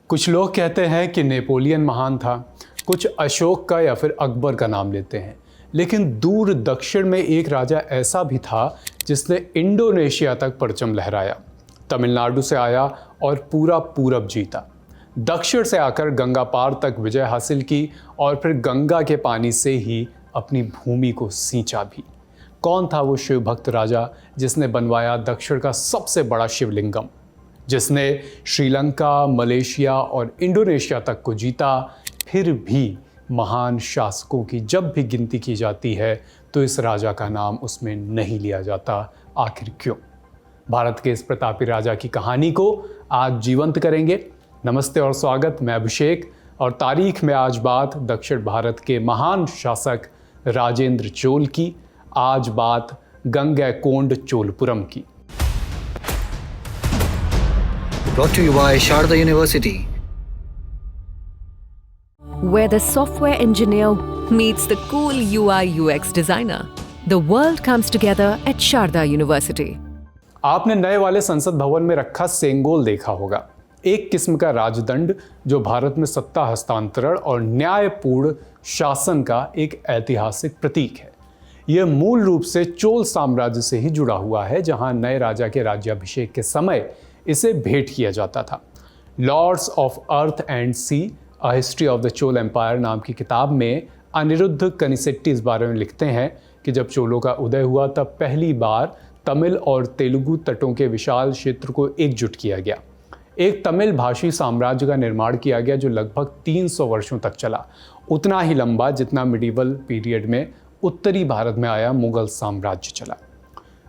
कुछ लोग कहते हैं कि नेपोलियन महान था, कुछ अशोक का या फिर अकबर का नाम लेते हैं, लेकिन दूर दक्षिण में एक राजा ऐसा भी था जिसने इंडोनेशिया तक परचम लहराया, तमिलनाडु से आया और पूरा पूरब जीता, दक्षिण से आकर गंगा पार तक विजय हासिल की और फिर गंगा के पानी से ही अपनी भूमि को सींचा भी। कौन था वो शिव भक्त राजा जिसने बनवाया दक्षिण का सबसे बड़ा शिवलिंगम, जिसने श्रीलंका, मलेशिया और इंडोनेशिया तक को जीता? फिर भी महान शासकों की जब भी गिनती की जाती है तो इस राजा का नाम उसमें नहीं लिया जाता। आखिर क्यों? भारत के इस प्रतापी राजा की कहानी को आज जीवंत करेंगे। नमस्ते और स्वागत, मैं अभिषेक और तारीख में आज बात दक्षिण भारत के महान शासक राजेंद्र चोल की। आज बात गंगैकोंड चोलपुरम की। Brought to you by Sharda University, where the software engineer meets the cool UI UX designer. The world comes together at Sharda University. आपने नए वाले संसद भवन में रखा सेंगोल देखा होगा, एक किस्म का राजदंड जो भारत में सत्ता हस्तांतरण और न्यायपूर्ण शासन का एक ऐतिहासिक प्रतीक है। यह मूल रूप से चोल साम्राज्य से ही जुड़ा हुआ है, जहां नए राजा के राज्याभिषेक के समय इसे भेंट किया जाता था। Lords of earth and sea, a history of the Chola empire नाम की किताब में अनिरुद्ध कनिसेट्टी इस बारे में लिखते हैं कि जब चोलों का उदय हुआ तब पहली बार तमिल और तेलुगु तटों के विशाल क्षेत्र को एकजुट किया गया। एक तमिल भाषी साम्राज्य का निर्माण किया गया जो लगभग 300 वर्षों तक चला, उतना ही लंबा जितना मिडीवल पीरियड में उत्तरी भारत में आया मुगल साम्राज्य चला।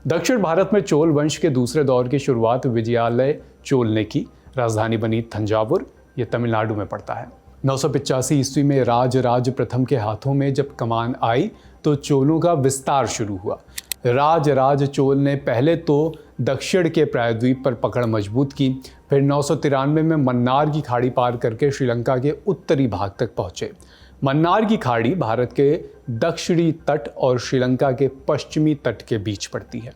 दक्षिण भारत में चोल वंश के दूसरे दौर की शुरुआत विजयालय चोल ने की। राजधानी बनी थंजावुर, ये तमिलनाडु में पड़ता है। 985 ईस्वी में राज प्रथम के हाथों में जब कमान आई तो चोलों का विस्तार शुरू हुआ। राज चोल ने पहले तो दक्षिण के प्रायद्वीप पर पकड़ मजबूत की, फिर 993 में मन्नार की खाड़ी पार करके श्रीलंका के उत्तरी भाग तक पहुंचे। मन्नार की खाड़ी भारत के दक्षिणी तट और श्रीलंका के पश्चिमी तट के बीच पड़ती है।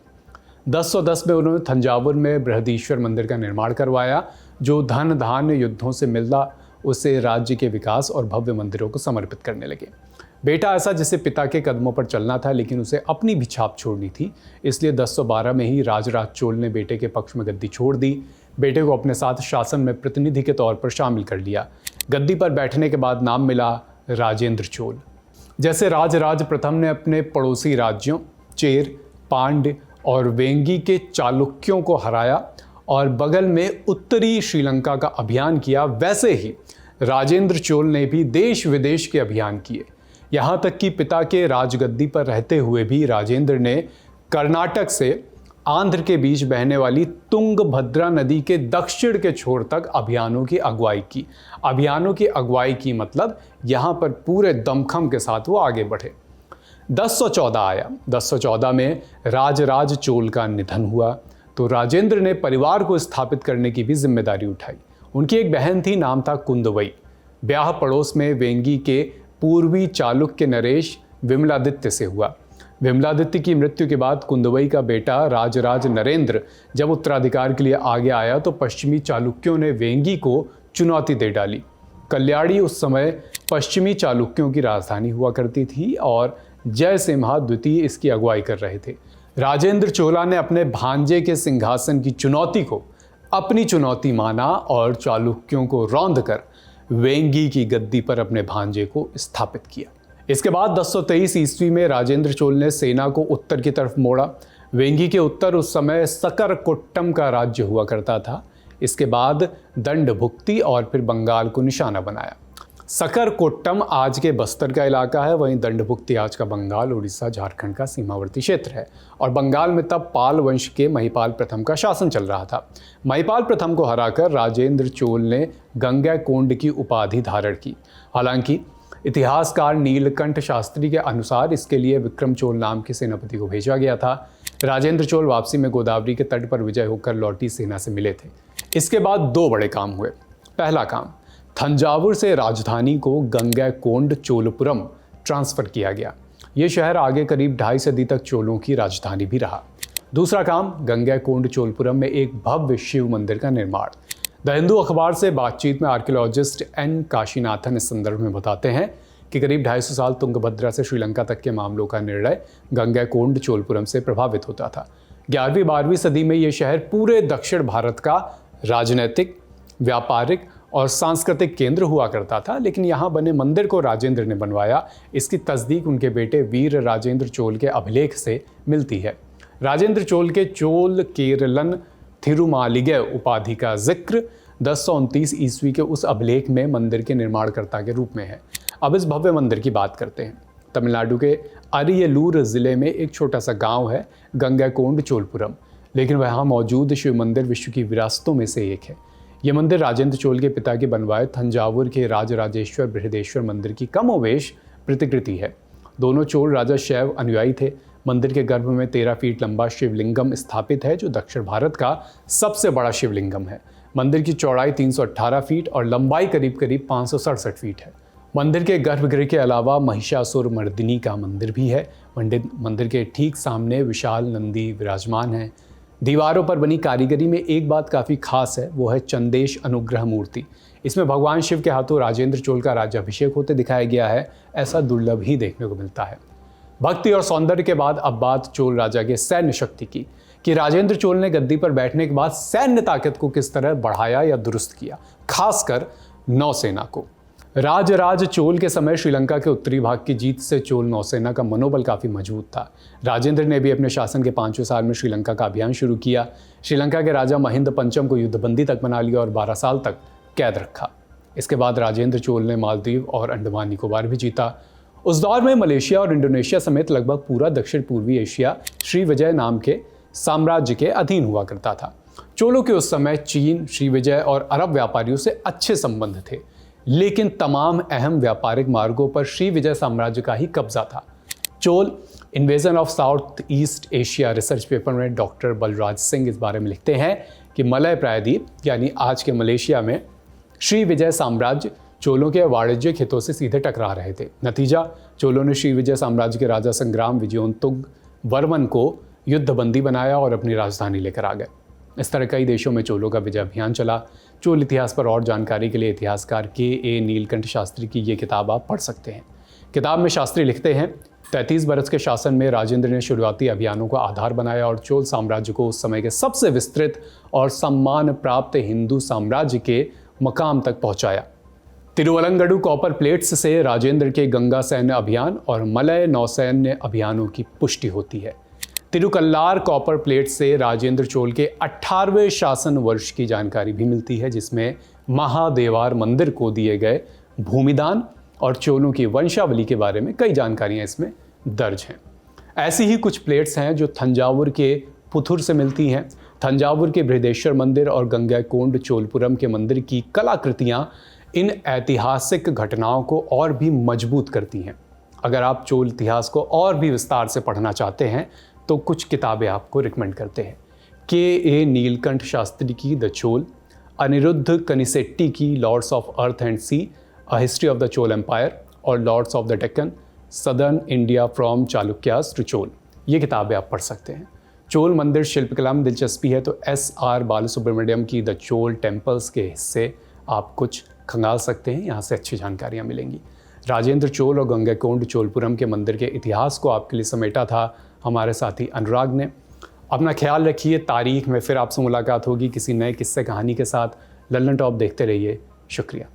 1010 में उन्होंने थंजावुर में बृहदीश्वर मंदिर का निर्माण करवाया, जो धन धान्य युद्धों से मिलता उसे राज्य के विकास और भव्य मंदिरों को समर्पित करने लगे। बेटा ऐसा जिसे पिता के कदमों पर चलना था, लेकिन उसे अपनी भी छाप छोड़नी थी, इसलिए 1012 में ही राजराज चोल ने बेटे के पक्ष में गद्दी छोड़ दी। बेटे को अपने साथ शासन में प्रतिनिधि के तौर पर शामिल कर लिया। गद्दी पर बैठने के बाद नाम मिला राजेंद्र चोल। जैसे राज प्रथम ने अपने पड़ोसी राज्यों चेर, पांड्य और वेंगी के चालुक्यों को हराया और बगल में उत्तरी श्रीलंका का अभियान किया, वैसे ही राजेंद्र चोल ने भी देश विदेश के अभियान किए। यहाँ तक कि पिता के राजगद्दी पर रहते हुए भी राजेंद्र ने कर्नाटक से आंध्र के बीच बहने वाली तुंगभद्रा नदी के दक्षिण के छोर तक अभियानों की अगुवाई की। अभियानों की अगुवाई की मतलब यहाँ पर पूरे दमखम के साथ वो आगे बढ़े। 1014 आया। 1014 में राज चोल का निधन हुआ तो राजेंद्र ने परिवार को स्थापित करने की भी जिम्मेदारी उठाई। उनकी एक बहन थी, नाम था कुंदवई। ब्याह पड़ोस में वेंगी के पूर्वी चालुक्य नरेश विमलादित्य से हुआ। विमलादित्य की मृत्यु के बाद कुंदवई का बेटा राज नरेंद्र जब उत्तराधिकार के लिए आगे आया तो पश्चिमी चालुक्यों ने वेंगी को चुनौती दे डाली। कल्याणी उस समय पश्चिमी चालुक्यों की राजधानी हुआ करती थी और जयसिम्हा द्वितीय इसकी अगुवाई कर रहे थे। राजेंद्र चोला ने अपने भांजे के सिंहासन की चुनौती को अपनी चुनौती माना और चालुक्यों को रौंद कर वेंगी की गद्दी पर अपने भांजे को स्थापित किया। इसके बाद 1023 ईस्वी में राजेंद्र चोल ने सेना को उत्तर की तरफ मोड़ा। वेंगी के उत्तर उस समय सकरकोट्टम का राज्य हुआ करता था। इसके बाद दंडभुक्ति और फिर बंगाल को निशाना बनाया। सकरकोट्टम आज के बस्तर का इलाका है, वहीं दंडभुक्ति आज का बंगाल, उड़ीसा, झारखंड का सीमावर्ती क्षेत्र है। और बंगाल में तब पाल वंश के महिपाल प्रथम का शासन चल रहा था। महिपाल प्रथम को हराकर राजेंद्र चोल ने गंगैकोंड की उपाधि धारण की। हालांकि इतिहासकार नीलकंठ शास्त्री के अनुसार इसके लिए विक्रम चोल नाम के सेनापति को भेजा गया था। राजेंद्र चोल वापसी में गोदावरी के तट पर विजय होकर लौटी सेना से मिले थे। इसके बाद दो बड़े काम हुए। पहला काम, थंजावुर से राजधानी को गंगैकोंड चोलपुरम ट्रांसफर किया गया। ये शहर आगे करीब 2.5 सदी तक चोलों की राजधानी भी रहा। दूसरा काम, गंगैकोंड चोलपुरम में एक भव्य शिव मंदिर का निर्माण। द हिंदू अखबार से बातचीत में आर्कियोलॉजिस्ट एन काशीनाथन इस संदर्भ में बताते हैं कि करीब 250 साल तुंगभद्रा से श्रीलंका तक के मामलों का निर्णय गंगैकोंड चोलपुरम से प्रभावित होता था। 11वीं-12वीं सदी में ये शहर पूरे दक्षिण भारत का राजनैतिक, व्यापारिक और सांस्कृतिक केंद्र हुआ करता था, लेकिन यहाँ बने मंदिर को राजेंद्र ने बनवाया। इसकी तस्दीक उनके बेटे वीर राजेंद्र चोल के अभिलेख से मिलती है। राजेंद्र चोल के चोल केरलन थिरुमालिगय उपाधि का जिक्र 1029 ईस्वी के उस अभिलेख में मंदिर के निर्माणकर्ता के रूप में है। अब इस भव्य मंदिर की बात करते हैं। तमिलनाडु के अरियलूर जिले में एक छोटा सा गांव है गंगैकोंड चोलपुरम, लेकिन वहाँ मौजूद शिव मंदिर विश्व की विरासतों में से एक है। ये मंदिर राजेंद्र चोल के पिता के बनवाए तंजावुर के राजराजेश्वर बृहदेश्वर मंदिर की कमोवेश प्रतिकृति है। दोनों चोल राजा शैव अनुयायी थे। मंदिर के गर्भ में 13 फीट लंबा शिवलिंगम स्थापित है, जो दक्षिण भारत का सबसे बड़ा शिवलिंगम है। मंदिर की चौड़ाई 318 फीट और लंबाई करीब करीब 567 फीट है। मंदिर के गर्भगृह के अलावा महिषासुर मर्दिनी का मंदिर भी है। मंदिर के ठीक सामने विशाल नंदी विराजमान है। दीवारों पर बनी कारीगरी में एक बात काफ़ी खास है, वो है चंदेश अनुग्रह मूर्ति। इसमें भगवान शिव के हाथों राजेंद्र चोल का राज्याभिषेक होते दिखाया गया है। ऐसा दुर्लभ ही देखने को मिलता है। भक्ति और सौंदर्य के बाद अब बात चोल राजा के सैन्य शक्ति की, कि राजेंद्र चोल ने गद्दी पर बैठने के बाद सैन्य ताकत को किस तरह बढ़ाया या दुरुस्त किया, खासकर नौसेना को। राजराज चोल के समय श्रीलंका के उत्तरी भाग की जीत से चोल नौसेना का मनोबल काफ़ी मजबूत था। राजेंद्र ने भी अपने शासन के 5वें साल में श्रीलंका का अभियान शुरू किया। श्रीलंका के राजा महिंद पंचम को युद्धबंदी तक बना लिया और 12 साल तक कैद रखा। इसके बाद राजेंद्र चोल ने मालदीव और अंडमान निकोबार भी जीता। उस दौर में मलेशिया और इंडोनेशिया समेत लगभग पूरा दक्षिण पूर्वी एशिया श्रीविजय नाम के साम्राज्य के अधीन हुआ करता था। चोलों के उस समय चीन, श्रीविजय और अरब व्यापारियों से अच्छे संबंध थे, लेकिन तमाम अहम व्यापारिक मार्गों पर श्रीविजय साम्राज्य का ही कब्जा था। Chola invasion of south east Asia research paper में डॉक्टर बलराज सिंह इस बारे में लिखते हैं कि मलय प्रायद्वीप यानी आज के मलेशिया में श्रीविजय साम्राज्य चोलों के वाणिज्यिक हितों से सीधे टकरा रहे थे। नतीजा, चोलों ने श्रीविजय साम्राज्य के राजा संग्राम विजयोन्तुंग वर्मन को युद्धबंदी बनाया और अपनी राजधानी लेकर आ गए। इस तरह कई देशों में चोलों का विजय अभियान चला। चोल इतिहास पर और जानकारी के लिए इतिहासकार के नीलकंठ शास्त्री की ये किताब आप पढ़ सकते हैं। किताब में शास्त्री लिखते हैं, 33 बरस के शासन में राजेंद्र ने शुरुआती अभियानों को आधार बनाया और चोल साम्राज्य को उस समय के सबसे विस्तृत और सम्मान प्राप्त हिंदू साम्राज्य के मकाम तक पहुंचाया। तिरुवलंगडू कॉपर प्लेट्स से राजेंद्र के गंगा सैन्य अभियान और मलय नौसैन्य अभियानों की पुष्टि होती है। तिरुकल्लार कॉपर प्लेट से राजेंद्र चोल के 18वें शासन वर्ष की जानकारी भी मिलती है, जिसमें महादेवार मंदिर को दिए गए भूमिदान और चोलों की वंशावली के बारे में कई जानकारियां इसमें दर्ज हैं। ऐसी ही कुछ प्लेट्स हैं जो तंजावुर के पुथुर से मिलती हैं। तंजावुर के बृहदेश्वर मंदिर और गंगैकोंड चोलपुरम के मंदिर की कलाकृतियां इन ऐतिहासिक घटनाओं को और भी मजबूत करती हैं। अगर आप चोल इतिहास को और भी विस्तार से पढ़ना चाहते हैं तो कुछ किताबें आपको रिकमेंड करते हैं। के नीलकंठ शास्त्री की द चोल, अनिरुद्ध कनिसेट्टी की lords of earth and sea, a history of the Chola empire और lords of the Deccan, southern India from Chalukyas to Chola. ये किताबें आप पढ़ सकते हैं। चोल मंदिर शिल्पकला में दिलचस्पी है तो S.R. बालसुब्रमण्यम की द चोल टेम्पल्स के हिस्से आप कुछ खंगाल सकते हैं। यहाँ से अच्छी जानकारियाँ मिलेंगी। राजेंद्र चोल और गंगैकोंड चोलपुरम के मंदिर के इतिहास को आपके लिए समेटा था हमारे साथी अनुराग ने। अपना ख्याल रखिए। तारीख में फिर आपसे मुलाकात होगी किसी नए किस्से कहानी के साथ। लल्लन टॉप देखते रहिए। शुक्रिया।